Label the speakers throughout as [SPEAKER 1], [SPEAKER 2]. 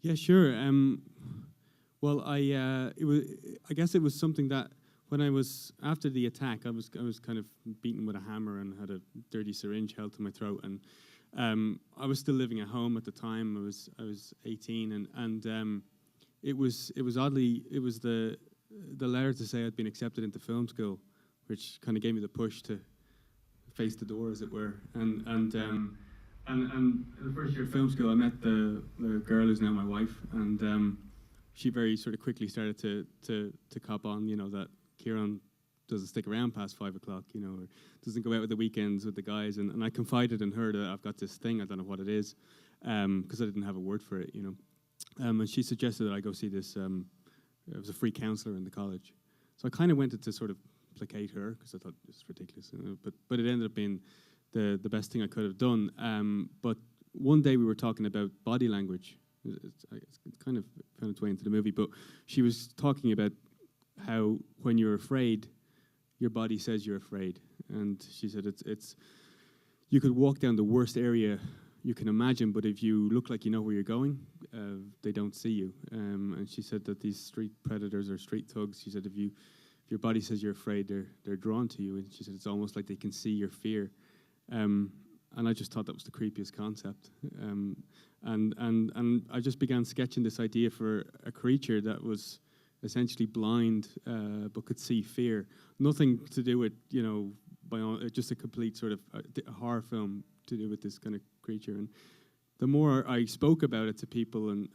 [SPEAKER 1] Yeah, sure. Well, I guess it was something that when I was after the attack, I was kind of beaten with a hammer and had a dirty syringe held to my throat, and I was still living at home at the time. I was 18, and it was the letter to say I'd been accepted into film school, which kind of gave me the push to face the door, as it were, and in the first year of film school, I met the girl who's now my wife, and she very sort of quickly started to cop on, that Kieran doesn't stick around past 5 o'clock, or doesn't go out with the weekends with the guys, and I confided in her that I've got this thing, I don't know what it is, because I didn't have a word for it, and she suggested that I go see this, it was a free counsellor in the college, so I kind of went to sort of placate her, because I thought this is ridiculous, but it ended up being the best thing I could have done. But one day we were talking about body language. It's kind of found its way into the movie, but she was talking about how when you're afraid, your body says you're afraid. And she said it's you could walk down the worst area you can imagine, but if you look like you know where you're going, they don't see you. And she said that these street predators or street thugs, she said if your body says you're afraid, they're drawn to you. And she said it's almost like they can see your fear. And I just thought that was the creepiest concept. And I just began sketching this idea for a creature that was essentially blind but could see fear. Nothing to do with, just a complete sort of a horror film to do with this kind of creature. And the more I spoke about it to people and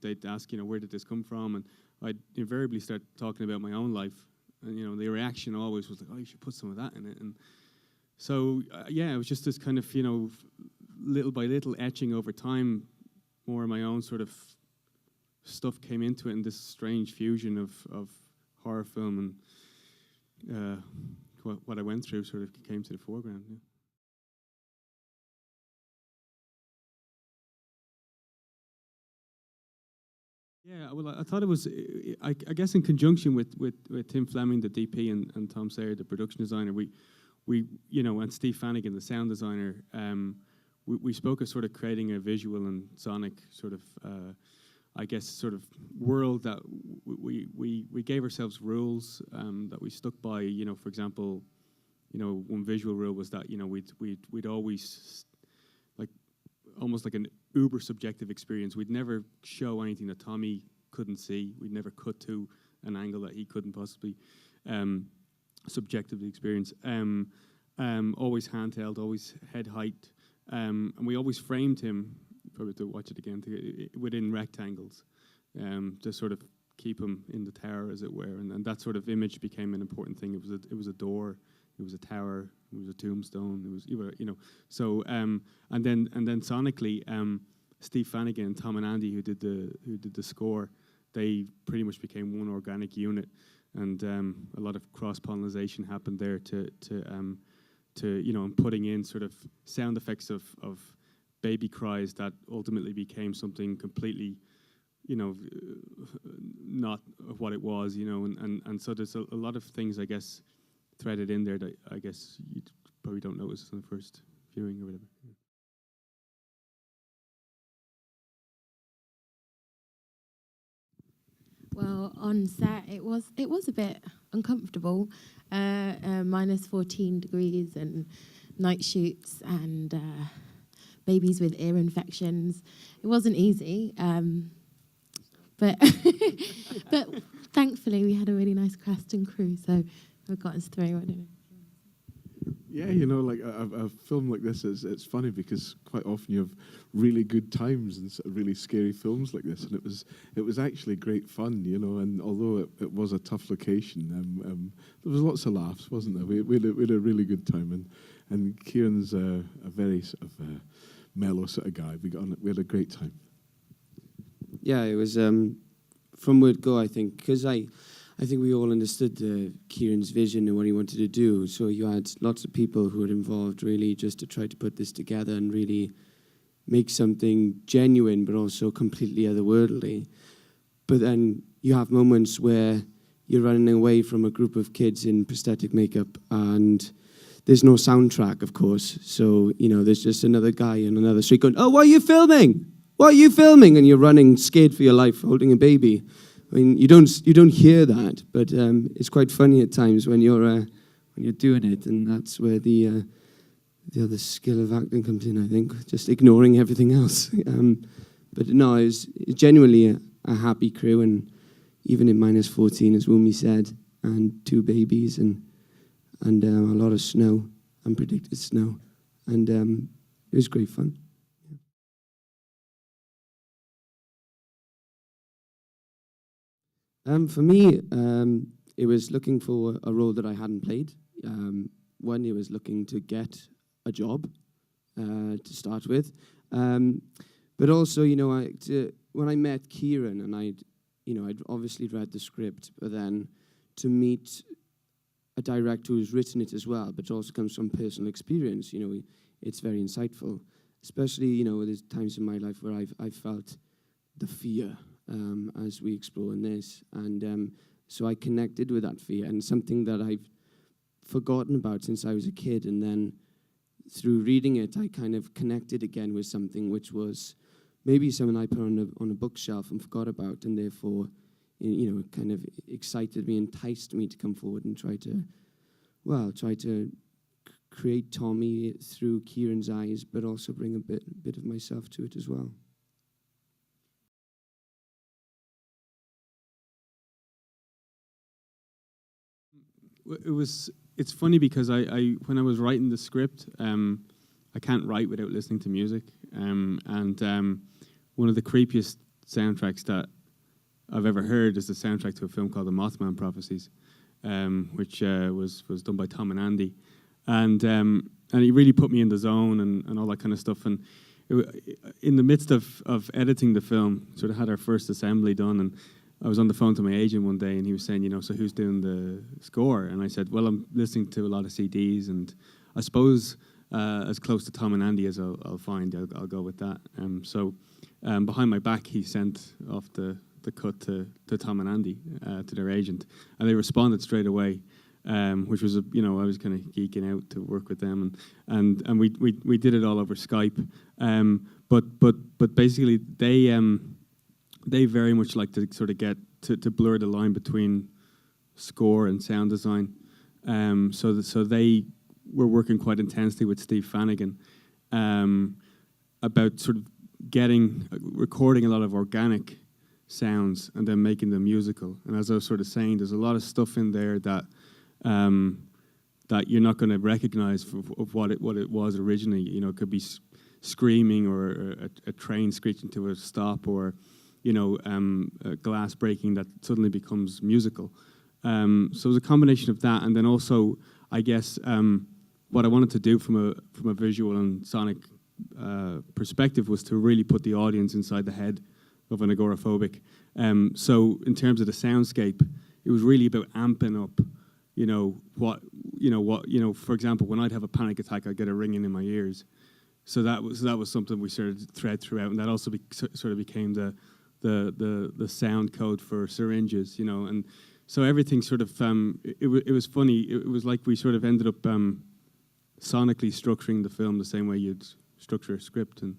[SPEAKER 1] they'd ask, where did this come from? And I'd invariably start talking about my own life. And, the reaction always was like, oh, you should put some of that in it. And so, it was just this kind of, little by little etching over time, more of my own sort of stuff came into it, and this strange fusion of horror film and what I went through sort of came to the foreground. Yeah, well, I thought it was, I guess in conjunction with Tim Fleming, the DP, and Tom Sayer, the production designer, we and Steve Fannigan, the sound designer, we spoke of sort of creating a visual and sonic sort of, sort of world that we gave ourselves rules that we stuck by. For example, one visual rule was that we'd always almost like an uber subjective experience. We'd never show anything that Tommy couldn't see. We'd never cut to an angle that he couldn't possibly subjectively experience. Always handheld, always head height, and we always framed him. Probably to watch it again within rectangles, to sort of keep him in the tower, as it were, and that sort of image became an important thing. It was a door, it was a tower, it was a tombstone. It was so and then sonically, Steve Fannigan and Tom and Andy, who did the score, they pretty much became one organic unit. And a lot of cross-pollination happened there to putting in sort of sound effects of baby cries that ultimately became something completely, not what it was, and so there's a lot of things, I guess, threaded in there that I guess you probably don't notice on the first viewing or whatever.
[SPEAKER 2] Well, on set it was a bit uncomfortable, minus 14 degrees and night shoots and babies with ear infections. It wasn't easy, but but thankfully we had a really nice cast and crew, so it got us through. I don't know.
[SPEAKER 3] Yeah, like a film like this, it's funny because quite often you have really good times and sort of really scary films like this, and it was actually great fun, and although it was a tough location, there was lots of laughs, wasn't there? We had a really good time, and Kieran's a very sort of mellow sort of guy. We had a great time.
[SPEAKER 4] Yeah, it was from word go, I think, because I think we all understood Kieran's vision and what he wanted to do. So you had lots of people who were involved really just to try to put this together and really make something genuine but also completely otherworldly. But then you have moments where you're running away from a group of kids in prosthetic makeup and there's no soundtrack, of course. So, there's just another guy in another street going, "Oh, what are you filming?" "What are you filming?" And you're running, scared for your life, holding a baby. I mean, you don't hear that, but it's quite funny at times when you're doing it, and that's where the other skill of acting comes in. I think just ignoring everything else. But no, it's genuinely a happy crew, and even in -14, as Wumi said, and 2 babies, and a lot of snow, unpredicted snow, and it was great fun. For me, it was looking for a role that I hadn't played. One, it was looking to get a job to start with, but also, when I met Kieran, and I'd obviously read the script, but then to meet a director who's written it as well, but also comes from personal experience, it's very insightful. Especially, there's times in my life where I've felt the fear as we explore in this, and so I connected with that fear, and something that I've forgotten about since I was a kid, and then through reading it, I kind of connected again with something which was maybe something I put on a bookshelf and forgot about, and therefore, kind of excited me, enticed me to come forward and try to create Tommy through Kieran's eyes, but also bring a bit of myself to it as well.
[SPEAKER 1] It's funny because I when I was writing the script, I can't write without listening to music, and one of the creepiest soundtracks that I've ever heard is the soundtrack to a film called The Mothman Prophecies, which was done by Tom and Andy, and it really put me in the zone and all that kind of stuff. And in the midst of editing the film, sort of had our first assembly done, and I was on the phone to my agent one day, and he was saying, so who's doing the score? And I said, well, I'm listening to a lot of CDs, and I suppose as close to Tom and Andy as I'll find, I'll go with that. So behind my back, he sent off the cut to Tom and Andy, to their agent, and they responded straight away, which was, I was kind of geeking out to work with them, and we did it all over Skype. But basically, they very much like to sort of get to blur the line between score and sound design. So they were working quite intensely with Steve Flanagan about sort of recording a lot of organic sounds and then making them musical. And as I was sort of saying, there's a lot of stuff in there that you're not going to recognize of what it was originally. It could be screaming, or a train screeching to a stop, or glass breaking that suddenly becomes musical. So it was a combination of that, and then also, I guess, what I wanted to do from a visual and sonic perspective was to really put the audience inside the head of an agoraphobic. So in terms of the soundscape, it was really about amping up, for example, when I'd have a panic attack, I'd get a ringing in my ears. So that was something we sort of thread throughout, and that also sort of became the sound code for syringes, and so everything sort of it was funny. It was like we sort of ended up sonically structuring the film the same way you'd structure a script, and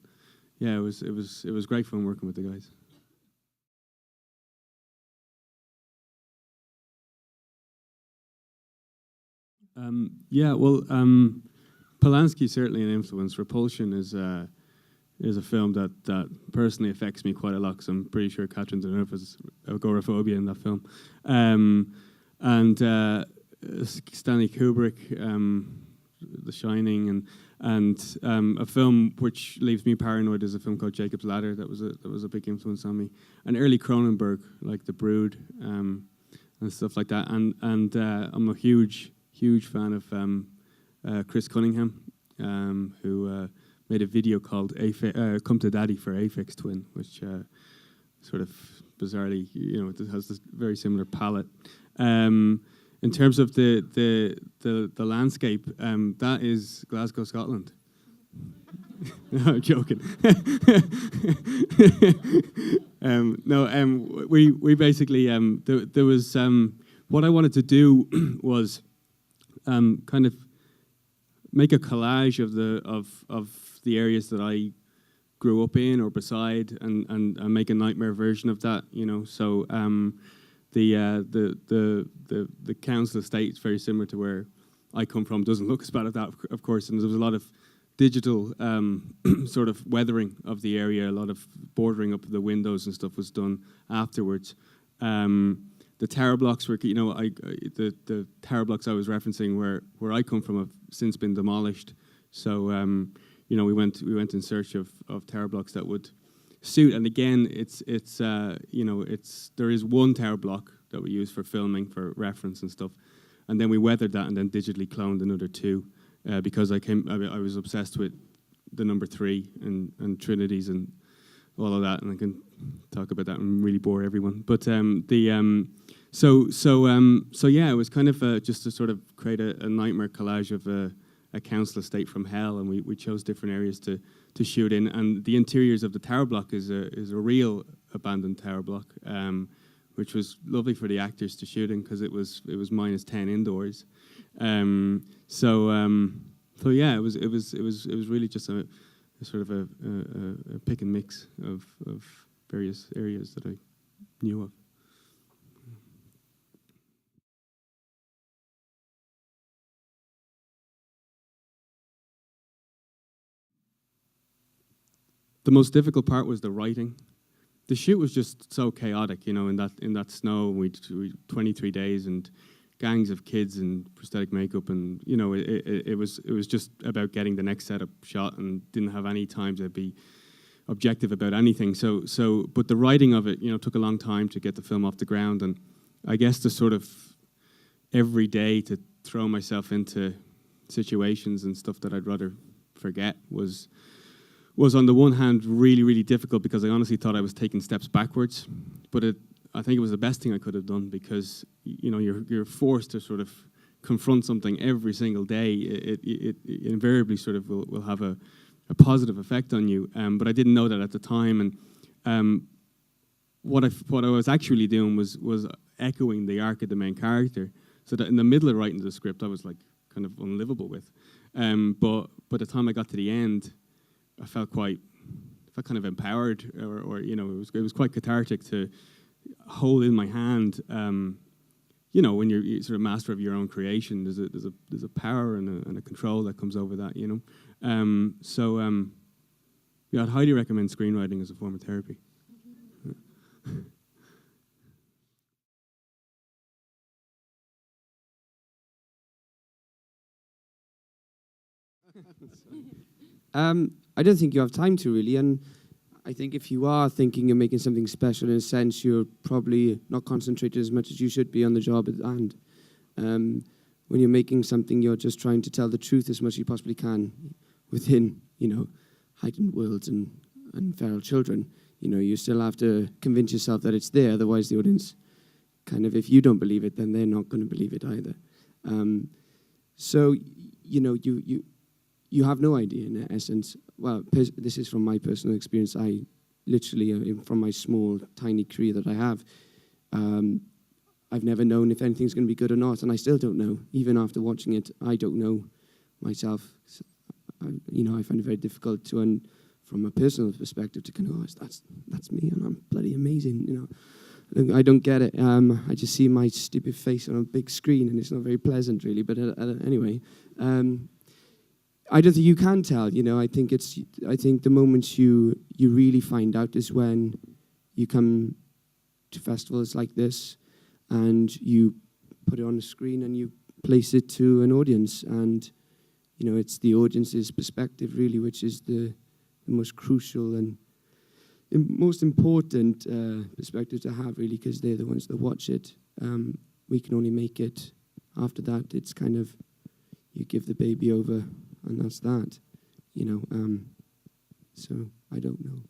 [SPEAKER 1] yeah, it was great fun working with the guys. Polanski's certainly an influence. Repulsion is a film that personally affects me quite a lot, because I'm pretty sure Catherine Deneuve has agoraphobia in that film. And Stanley Kubrick, The Shining, and a film which leaves me paranoid is a film called Jacob's Ladder. That was a big influence on me. And early Cronenberg, like The Brood, and stuff like that. And I'm a huge fan of Chris Cunningham, who made a video called Come to Daddy for Aphex Twin, which sort of bizarrely, it has this very similar palette. In terms of the landscape, that is Glasgow, Scotland. No, I'm joking. We basically, there was, what I wanted to do was kind of make a collage of the areas that I grew up in or beside, and make a nightmare version of that. So the council estate is very similar to where I come from. Doesn't look as bad as that, of course, and there was a lot of digital sort of weathering of the area. A lot of bordering up the windows and stuff was done afterwards. The tower blocks were, the tower blocks I was referencing where I come from have since been demolished. So we went in search of tower blocks that would suit. And again, there is one tower block that we use for filming for reference and stuff, and then we weathered that and then digitally cloned another two because I was obsessed with the number 3 and trinities and all of that, and I can talk about that and really bore everyone. But so yeah, it was kind of just to sort of create a nightmare collage of a council estate from hell, and we chose different areas to shoot in. And the interiors of the tower block is a real abandoned tower block, which was lovely for the actors to shoot in because it was -10 indoors. So yeah, it was really just a sort of a pick and mix of various areas that I knew of. The most difficult part was the writing. The shoot was just so chaotic, in that snow. We 23 days and gangs of kids and prosthetic makeup, and it was just about getting the next setup shot, and didn't have any time to be objective about anything. But the writing of it, took a long time to get the film off the ground, and I guess the sort of every day to throw myself into situations and stuff that I'd rather forget was on the one hand really, really difficult, because I honestly thought I was taking steps backwards. But I think it was the best thing I could have done, because you're forced to sort of confront something every single day. It invariably sort of will have a positive effect on you. But I didn't know that at the time. And what I was actually doing was echoing the arc of the main character, so that in the middle of writing the script, I was like kind of unlivable with. But by the time I got to the end, I felt kind of empowered, or it was quite cathartic to hold in my hand. When you're sort of master of your own creation, there's a power and a control that comes over that. Yeah, I'd highly recommend screenwriting as a form of therapy.
[SPEAKER 4] I don't think you have time to really, and I think if you are thinking you're making something special, in a sense, you're probably not concentrated as much as you should be on the job at hand. When you're making something, you're just trying to tell the truth as much as you possibly can within, heightened worlds and feral children. You still have to convince yourself that it's there, otherwise the audience kind of, if you don't believe it, then they're not going to believe it either. So, you have no idea, in essence. Well, this is from my personal experience. I literally, from my small, tiny career that I have, I've never known if anything's going to be good or not, and I still don't know. Even after watching it, I don't know myself. I find it very difficult to, and from a personal perspective, to kind of, that's me, and I'm bloody amazing. I don't get it. I just see my stupid face on a big screen, and it's not very pleasant, really. But anyway. I don't think you can tell. I think the moments you really find out is when you come to festivals like this, and you put it on the screen and you place it to an audience, and it's the audience's perspective really, which is the most crucial and most important perspective to have, really, because they're the ones that watch it. We can only make it. After that, it's kind of, you give the baby over. And that's that, So I don't know.